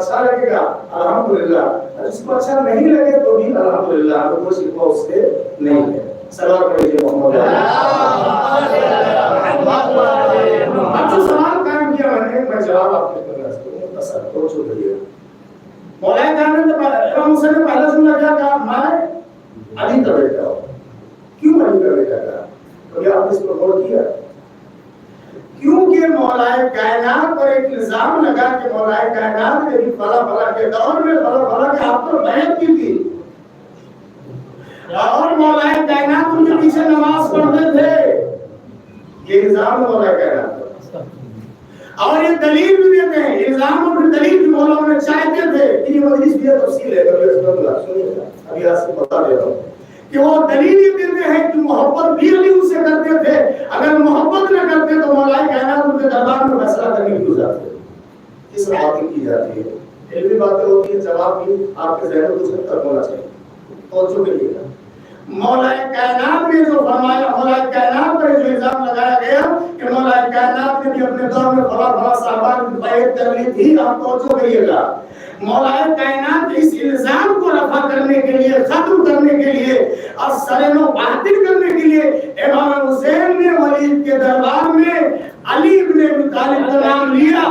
اچھا لگے گا الحمدللہ، جس کو اچھا نہیں لگے تو بھی الحمدللہ، ہمیں کوئی شکوہ اس سے نہیں ہے۔ صلوات پڑھیے محمد۔ اب جو سوال قائم کیا میں جواب آپ کے کرنا چاہتا ہوں، مختصر توجہ کریے۔ مولا کائنات نے امام حسین نے پہلا جملہ کیا کہا؟ میں علی کا بیٹا ہوں۔ کیوں علی کا بیٹا کہا؟ کبھی آپ نے اس پر غور کیا؟ کیونکہ مولا کائنات پر ایک الزام لگا کہ مولا کائنات نے بھی فلاں کے دور میں فلاں کے ہاتھ پر بیعت کی تھی، اور مولا کائنات ان کے پیچھے نماز پڑھتے تھے۔ یہ الزام ہے مولا کائنات پر، اور یہ دلیل بھی دیتے ہیں، الزام اور دلیل بھی مولا انہیں چاہتے تھے۔ یہ مجلس بھی تفصیل ہے، کبھی اس پر سنیے گا، ابھی آپ سے بتا دے رہا ہوں کہ وہ دلیل یہ دیتے ہیں کہ محبت بھی علی ان سے کرتے تھے، اگر محبت نہ کرتے تو مولا کائنات ان کے دربار میں فیصلہ کرنے کیوں جاتے؟ اس باتیں کی جاتی ہے، علمی باتیں ہوتی ہیں، جواب بھی آپ کے ذہن کو تک ہونا چاہیے۔ توجہ کریے گا، مولا کائنات نے جو فرمایا، مولا کائنات پر جو الزام لگایا گیا کہ مولا کائنات نے بھی اپنے دور میں فلاں صحابہ کی بیعت کر لی تھی، آپ توجہ کریے گا، مولا کائنات اس الزام کو رفع کرنے کے لیے، ختم کرنے کے لیے اور سرنو باطل کرنے کے لیے امام حسین نے ولید کے دربار میں علی بن ابی طالب کا نام لیا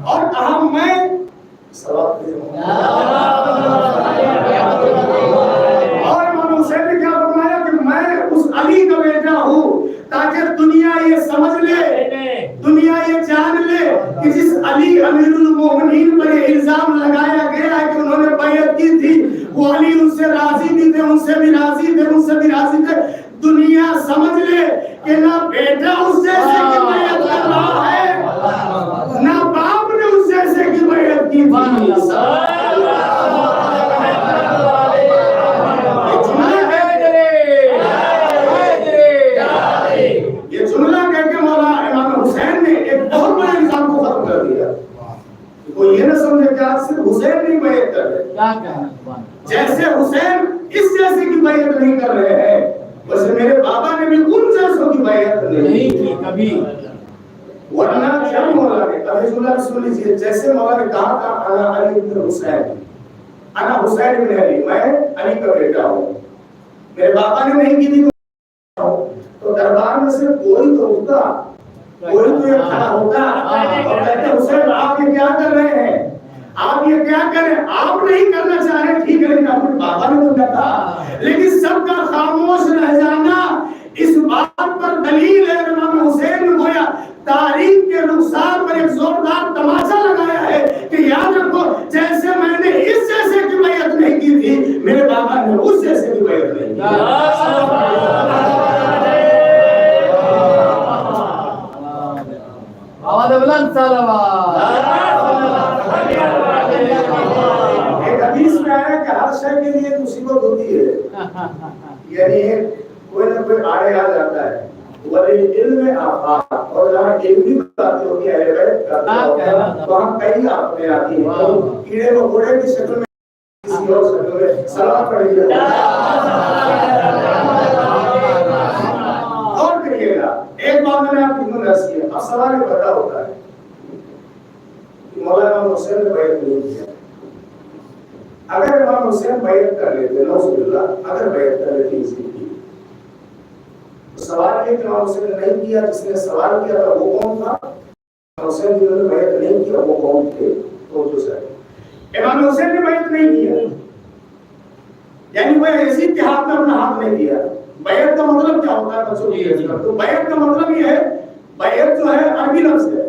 اور کہا میں اور امام حسین نے کیا فرمایا کہ میں اس علی کا بیٹا ہوں، تاکہ دنیا یہ سمجھ لے، دنیا یہ جان لے کہ جس علی امیر المومنین پر یہ الزام لگایا گیا ہے کہ انہوں نے بیعت کی تھی، وہ علی ان سے راضی بھی تھے، ان سے بھی راضی تھے، ان سے بھی راضی تھے۔ دنیا سمجھ لے کہ نہ بیٹا اس جیسے کی بیعت کر رہا ہے، نہ باپ نے اس جیسے کی بیعت کی تھی۔ یہ جملہ کہہ کے مولا امام حسین نے ایک بہت بڑے الزام کو ختم کر دیا۔ کوئی یہ نہ سمجھے کہ آج صرف حسین نہیں بیعت کر رہے، جیسے حسین اس جیسے کی بیعت نہیں کر رہے ہیں، ویسے میرے بابا نے بھی ان جیسوں کی بیعت نہیں کی کبھی۔ ورنہ جب مولا نے کبھی جملہ سن لیجیے، جیسے مولا نے کہا تھا انا علی بن حسین، انا حسین بن علی، میں علی کا بیٹا ہوں، میرے بابا نے نہیں کی تھی تو دربار میں سے کوئی تو اٹھتا، کوئی تو یہ کھڑا ہوتا اور کہتے حسین آپ یہ کیا کر رہے ہیں، آپ یہ کیا کریں، آپ نہیں کرنا چاہ رہے ٹھیک ہے، لیکن اپنے بابا نے تو کہا۔ لیکن سب کا خاموش رہ جانا اس بات پر دلیل ہے، امام حسین نے گویا تاریخ کے رخسار پر ایک زوردار تماشا لگایا ہے کہ یاد رکھو جیسے میں نے اس جیسے کی بیعت نہیں کی تھی، میرے بابا نے اس جیسے کی بیعت نہیں کی۔ ایک حدیث میں آیا کہ ہر شے کے لیے مصیبت ہوتی ہے، یعنی کوئی نہ کوئی آڑے آ جاتا ہے، علم آفات، اور جہاں علمی باتیں ہوتی ہیں وہاں کئی آفتیں آتی ہیں، کیڑے مکوڑے کی شکل میں، کسی اور شکل میں۔ صلوات پڑھیے اور کریے گا۔ ایک بات میں نے آپ کی نصیحت کی ہے، اب سوال یہ پیدا ہوتا ہے کہ مولا امام حسین نے بیعت نہیں کیا۔ اگر امام حسین بیعت کر لیتے، نعوذ باللہ، اگر بیعت کر لیتے یزید کی، تو سوال یہ کہ امام حسین نے نہیں کیا، جس نے سوال کیا تھا وہ کون تھا؟ امام حسین جنہوں نے بیعت نہیں کیا وہ کون تھے؟ امام حسین نے بیعت نہیں کیا، یعنی وہ یزید کے ہاتھ میں اپنا ہاتھ نہیں دیا۔ بیعت کا مطلب کیا ہوتا ہے بچوں کی؟ تو بیعت کا مطلب یہ ہے، بیعت جو ہے عربی لفظ ہے،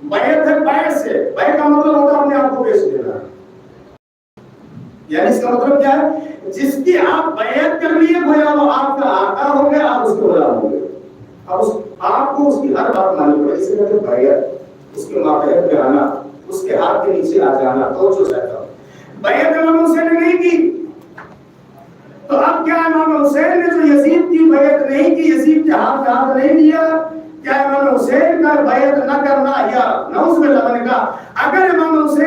بیعت ہے بیع سے، بیع کا مطلب ہوتا ہے اپنے آپ کو بیچ دینا، یعنی اس کا مطلب کیا ہے؟ جس کی آپ بیعت کر لیے گویا وہ آپ کا آقا ہو گیا، آپ اس کے غلام ہو گئے، اب آپ کو اس کی ہر بات ماننی پڑے، اسے کہتے ہیں بیعت، اس کے ماتحت میں آنا، اس کے ہاتھ کے نیچے آ جانا۔ تو جو چاہتا بیعت امام حسین نے نہیں کی، تو اب کیا امام حسین نے جو یزید کی بیعت نہیں کی، یزید کے ہاتھ نہیں دیا، کیا امام حسین کا بیعت نہ کرنا، یا نعوذ باللہ، میں نے کہا اگر امام حسین